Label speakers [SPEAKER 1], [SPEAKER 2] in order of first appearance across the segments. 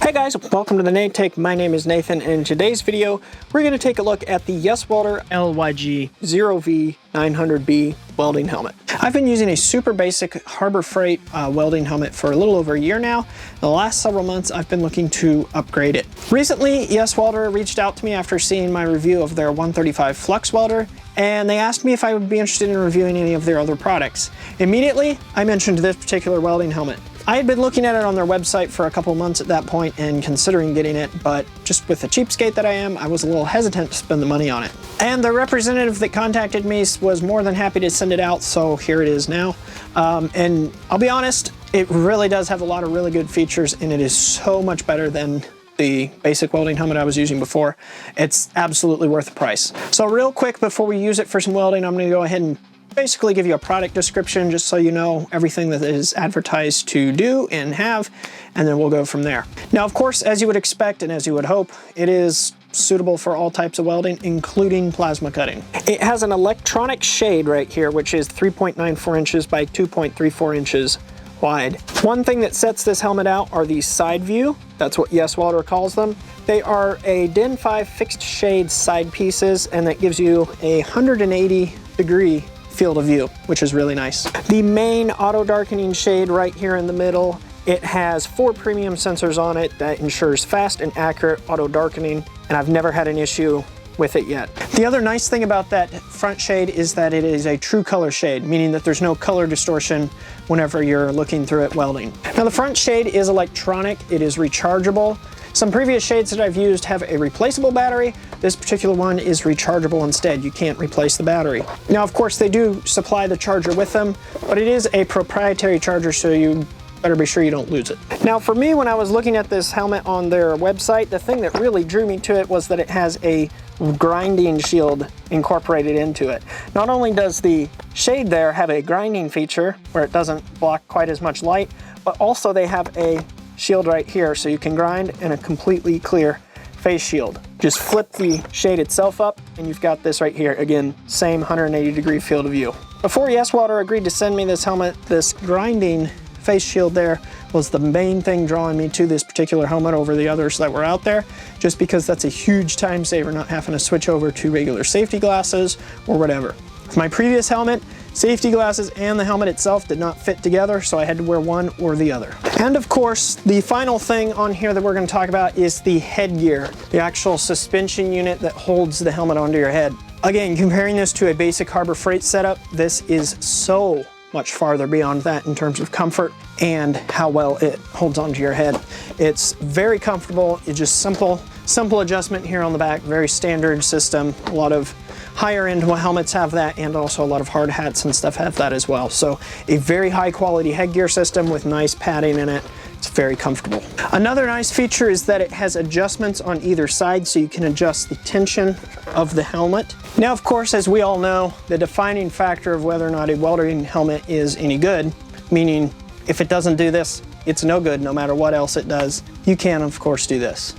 [SPEAKER 1] Hey guys, welcome to the Nate Take. My name is Nathan, and in today's video, we're going to take a look at the YesWelder LYG 0V900B welding helmet. I've been using a super basic Harbor Freight welding helmet for a little over a year now. In the last several months, I've been looking to upgrade it. Recently, YesWelder reached out to me after seeing my review of their 135 flux welder, and they asked me if I would be interested in reviewing any of their other products. Immediately, I mentioned this particular welding helmet. I had been looking at it on their website for a couple months at that point and considering getting it, but just with the cheapskate that I am, I was a little hesitant to spend the money on it. And the representative that contacted me was more than happy to send it out, so here it is now. And I'll be honest, it really does have a lot of really good features, and it is so much better than the basic welding helmet I was using before. It's absolutely worth the price. So real quick, before we use it for some welding, I'm going to go ahead and basically give you a product description just so you know everything that is advertised to do and have, and then we'll go from there. Now, of course, as you would expect and as you would hope, it is suitable for all types of welding, including plasma cutting. It has an electronic shade right here, which is 3.94 inches by 2.34 inches wide. One thing that sets this helmet out are the side view. That's what YesWelder calls them. They are a DIN 5 fixed shade side pieces, and that gives you a 180-degree field of view, which is really nice. The main auto darkening shade right here in the middle, it has 4 premium sensors on it that ensures fast and accurate auto darkening, and I've never had an issue with it yet. The other nice thing about that front shade is that it is a true color shade, meaning that there's no color distortion whenever you're looking through it welding. Now, the front shade is electronic, it is rechargeable. Some previous shades that I've used have a replaceable battery. This particular one is rechargeable instead. You can't replace the battery. Now, of course, they do supply the charger with them, but it is a proprietary charger, so you better be sure you don't lose it. Now, for me, when I was looking at this helmet on their website, the thing that really drew me to it was that it has a grinding shield incorporated into it. Not only does the shade there have a grinding feature where it doesn't block quite as much light, but also they have a shield right here, so you can grind in a completely clear face shield. Just flip the shade itself up and you've got this right here. Again, same 180-degree field of view. Before YesWelder agreed to send me this helmet, this grinding face shield there was the main thing drawing me to this particular helmet over the others that were out there, just because that's a huge time saver not having to switch over to regular safety glasses or whatever. With my previous helmet, safety glasses and the helmet itself did not fit together, so I had to wear one or the other. And of course, the final thing on here that we're going to talk about is the headgear, the actual suspension unit that holds the helmet onto your head. Again, comparing this to a basic Harbor Freight setup, this is so much farther beyond that in terms of comfort and how well it holds onto your head. It's very comfortable. It's just simple adjustment here on the back, very standard system. A lot of higher end helmets have that, and also a lot of hard hats and stuff have that as well. So a very high quality headgear system with nice padding in it. It's very comfortable. Another nice feature is that it has adjustments on either side, so you can adjust the tension of the helmet. Now, of course, as we all know, the defining factor of whether or not a welding helmet is any good, meaning if it doesn't do this, it's no good no matter what else it does. You can, of course, do this.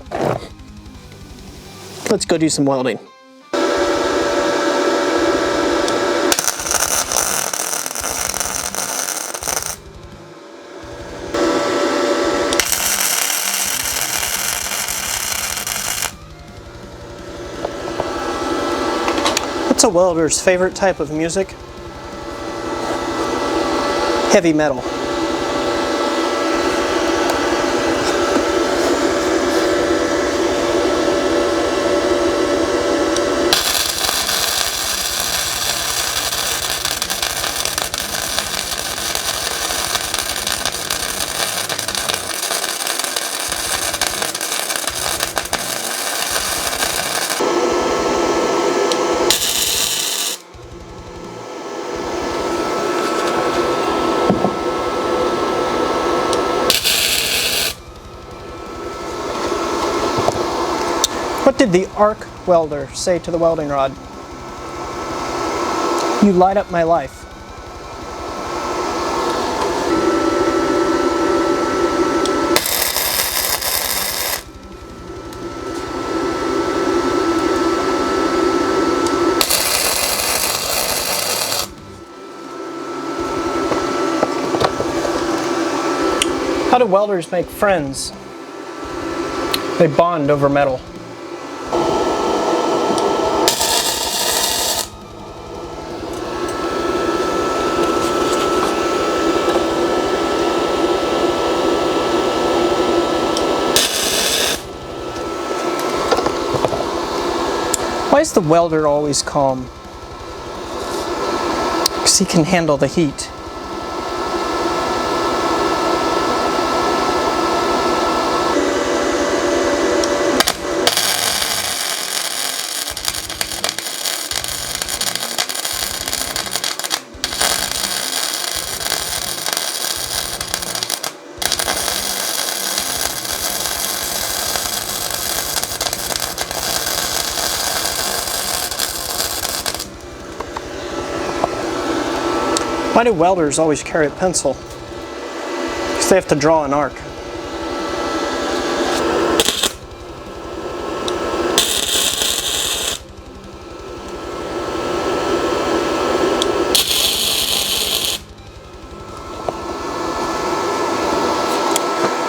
[SPEAKER 1] Let's go do some welding. What's a welder's favorite type of music? Heavy metal. What did the arc welder say to the welding rod? You light up my life. How do welders make friends? They bond over metal. Why is the welder always calm? Because he can handle the heat. Why do welders always carry a pencil? Because they have to draw an arc.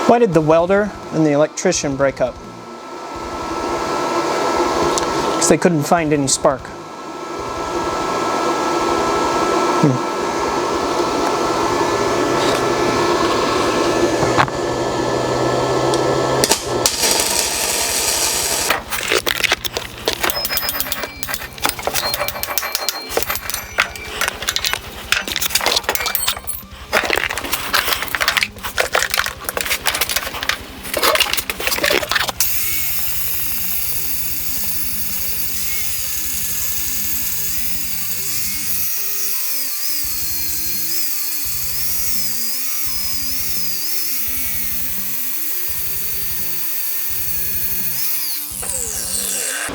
[SPEAKER 1] Why did the welder and the electrician break up? Because they couldn't find any spark.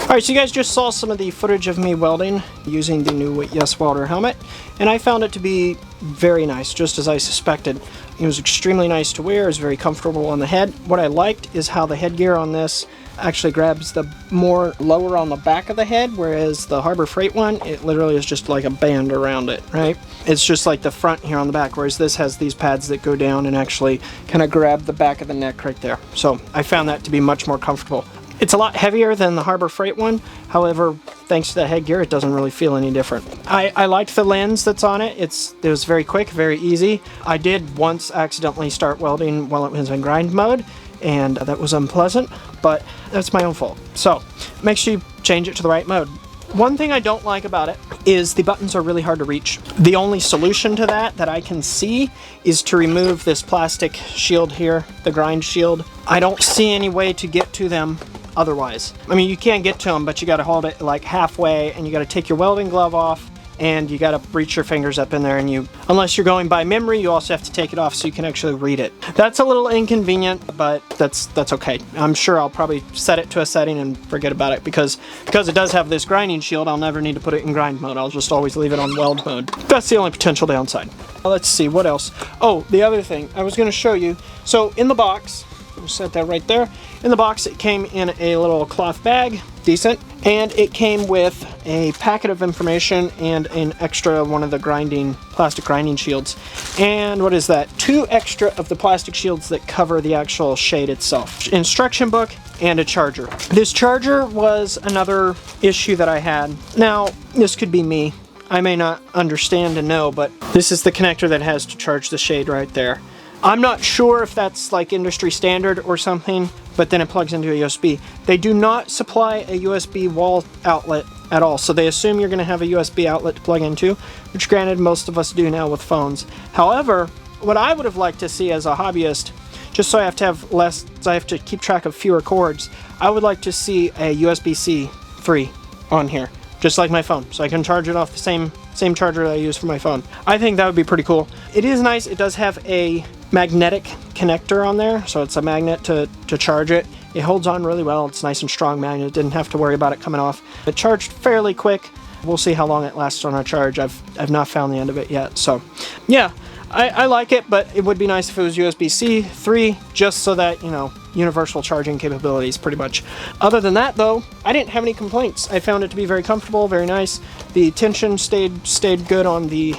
[SPEAKER 1] Alright, so you guys just saw some of the footage of me welding using the new YesWelder helmet, and I found it to be very nice, just as I suspected. It was extremely nice to wear, it was very comfortable on the head. What I liked is how the headgear on this actually grabs the more lower on the back of the head, whereas the Harbor Freight one, it literally is just like a band around it, right? It's just like the front here on the back, whereas this has these pads that go down and actually kind of grab the back of the neck right there. So I found that to be much more comfortable. It's a lot heavier than the Harbor Freight one, however, thanks to the headgear, it doesn't really feel any different. I liked the lens that's on it. It was very quick, very easy. I did once accidentally start welding while it was in grind mode, and that was unpleasant, but that's my own fault. So make sure you change it to the right mode. One thing I don't like about it is the buttons are really hard to reach. The only solution to that I can see is to remove this plastic shield here, the grind shield. I don't see any way to get to them otherwise. I mean, you can get to them, but you got to hold it like halfway, and you got to take your welding glove off, and you got to reach your fingers up in there, and unless you're going by memory, you also have to take it off so you can actually read it. That's a little inconvenient, but that's okay. I'm sure I'll probably set it to a setting and forget about it, because it does have this grinding shield, I'll never need to put it in grind mode. I'll just always leave it on weld mode. That's the only potential downside. Let's see, what else? Oh, the other thing I was going to show you. So in the box, we'll set that right there. In the box, it came in a little cloth bag, decent, and it came with a packet of information and an extra one of the plastic grinding shields. And what is that? 2 extra of the plastic shields that cover the actual shade itself. Instruction book and a charger. This charger was another issue that I had. Now, this could be me. I may not understand and know, but this is the connector that has to charge the shade right there. I'm not sure if that's like industry standard or something, but then it plugs into a USB. They do not supply a USB wall outlet at all, so they assume you're going to have a USB outlet to plug into, which granted most of us do now with phones. However, what I would have liked to see as a hobbyist, just so I have to have less, so I have to keep track of fewer cords, I would like to see a USB-C 3 on here, just like my phone, so I can charge it off the same charger that I use for my phone. I think that would be pretty cool. It is nice. It does have a magnetic connector on there, so it's a magnet to charge it. It holds on really well. It's a nice and strong magnet. Didn't have to worry about it coming off. It charged fairly quick. We'll see how long it lasts on our charge. I've not found the end of it yet. So yeah, I like it, but it would be nice if it was USB-C 3, just so that, you know, universal charging capabilities pretty much. Other than that though, I didn't have any complaints. I found it to be very comfortable, very nice. The tension stayed good on the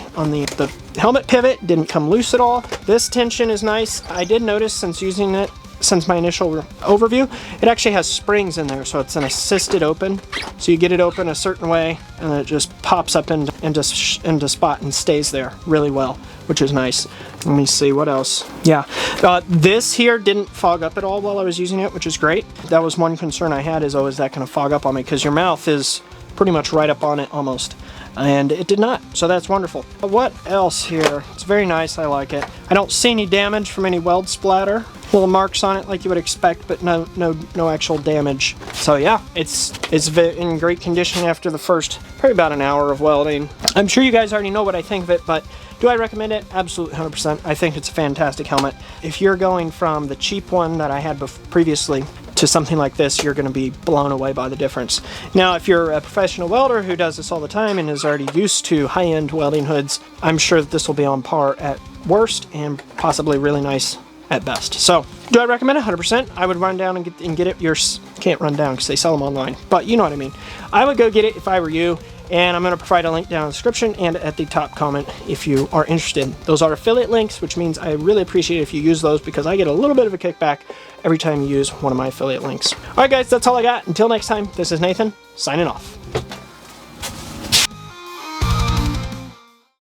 [SPEAKER 1] helmet pivot, didn't come loose at all. This tension is nice. I did notice since using it since my initial overview, it actually has springs in there, so it's an assisted open. So you get it open a certain way, and then it just pops up into spot and stays there really well, which is nice. Let me see what else. Yeah, this here didn't fog up at all while I was using it, which is great. That was one concern I had, is always that kind of fog up on me, because your mouth is pretty much right up on it almost. And it did not, so that's wonderful. What else here? It's very nice, I like it. I don't see any damage from any weld splatter. Little marks on it like you would expect, but no actual damage. So yeah, it's in great condition after the first probably about an hour of welding. I'm sure you guys already know what I think of it, but do I recommend it? Absolutely, 100%. I think it's a fantastic helmet. If you're going from the cheap one that I had previously to something like this, you're going to be blown away by the difference. Now, if you're a professional welder who does this all the time and is already used to high-end welding hoods, I'm sure that this will be on par at worst and possibly really nice at best. So, do I recommend it? 100%. I would run down and get it. Can't run down because they sell them online, but you know what I mean. I would go get it if I were you. And I'm going to provide a link down in the description and at the top comment if you are interested. Those are affiliate links, which means I really appreciate it if you use those, because I get a little bit of a kickback every time you use one of my affiliate links. Alright guys, that's all I got. Until next time, this is Nathan, signing off.